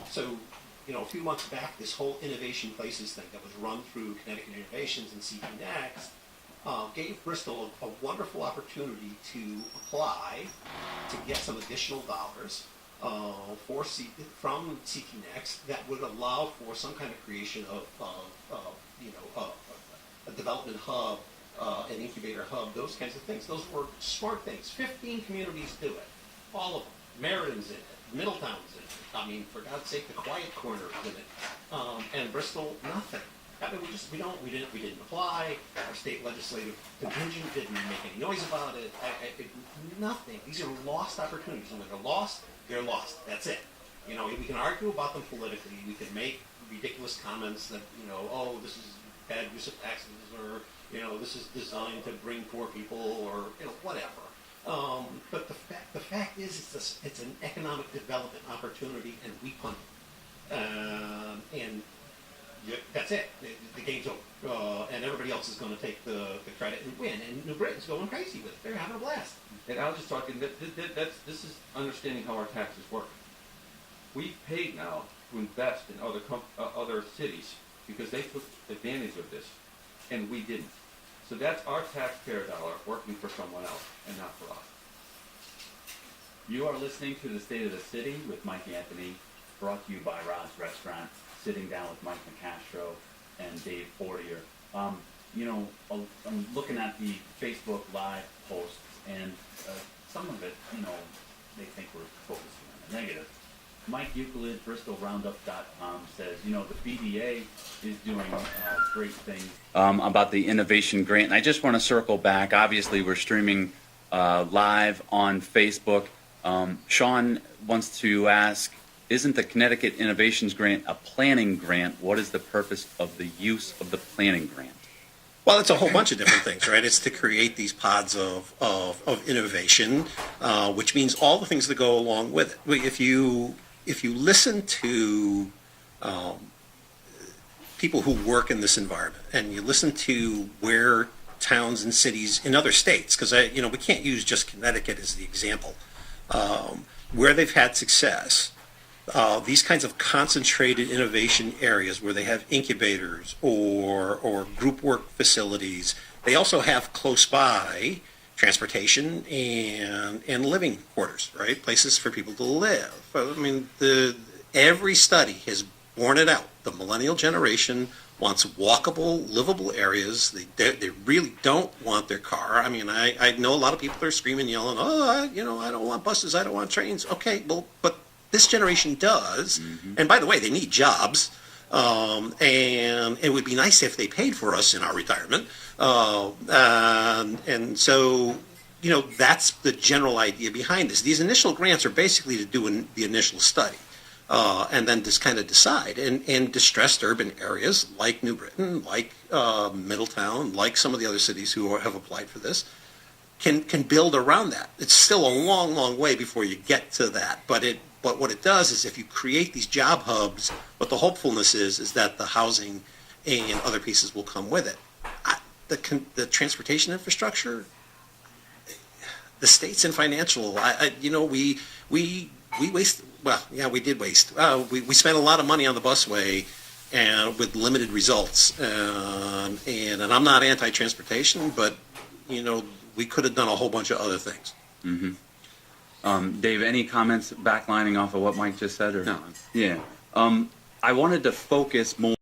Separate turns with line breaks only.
So, a few months back, this whole Innovation Places thing that was run through Connecticut Innovations and CP Next gave Bristol a wonderful opportunity to apply to get some additional dollars from CP Next that would allow for some kind of creation of a development hub, an incubator hub, those kinds of things. Those were smart things. 15 communities do it, all of them. Merridon's in it. Middletown's in it. I mean, for God's sake, the Quiet Corner is in it. And Bristol, nothing. I mean, we didn't apply. Our state legislative contingent didn't make any noise about it. Nothing. These are lost opportunities. And when they're lost, they're lost. That's it. We can argue about them politically. We can make ridiculous comments that, oh, this is bad use of taxes, or, this is designed to bring poor people, or, whatever. But the fact is, it's an economic development opportunity, and we fund it. And that's it. The game's over. And everybody else is going to take the credit and win. And New Britain's going crazy with it. They're having a blast.
And I was just talking, this is understanding how our taxes work. We've paid now to invest in other cities because they took advantage of this, and we didn't. So that's our taxpayer dollar working for someone else and not for us.
You are listening to The State of the City with Mike Anthony, brought to you by Rod's Restaurant, sitting down with Mike Nicastro and Dave Fortier. I'm looking at the Facebook Live posts, and some of it, they think we're focusing on the negative. Mike Euclid, BristolRoundup.com says, the BDA is doing great things. About the innovation grant, and I just want to circle back. Obviously, we're streaming live on Facebook. Sean wants to ask, isn't the Connecticut Innovations Grant a planning grant? What is the purpose of the use of the planning grant?
Well, it's a whole bunch of different things, right? It's to create these pods of innovation, which means all the things that go along with it. If you listen to people who work in this environment, and you listen to where towns and cities in other states, because we can't use just Connecticut as the example, where they've had success, these kinds of concentrated innovation areas where they have incubators or group work facilities, they also have close by transportation and living quarters, right? Places for people to live. I mean, every study has borne it out. The millennial generation wants walkable, livable areas. They really don't want their car. I mean, I know a lot of people are screaming, yelling, I don't want buses, I don't want trains. Okay, well, but this generation does. Mm-hmm. And by the way, they need jobs. And it would be nice if they paid for us in our retirement. And so, that's the general idea behind this. These initial grants are basically to do the initial study, and then just kind of decide. And distressed urban areas like New Britain, like Middletown, like some of the other cities who have applied for this, can build around that. It's still a long, long way before you get to that, but what it does is if you create these job hubs, what the hopefulness is that the housing and other pieces will come with it. The transportation infrastructure, the state's in financial. We waste. Well, yeah, we did waste. We spent a lot of money on the busway, and with limited results. And I'm not anti-transportation, but we could have done a whole bunch of other things.
Mm-hmm. Dave, any comments backlining off of what Mike just said? Or?
No.
Yeah. I wanted to focus more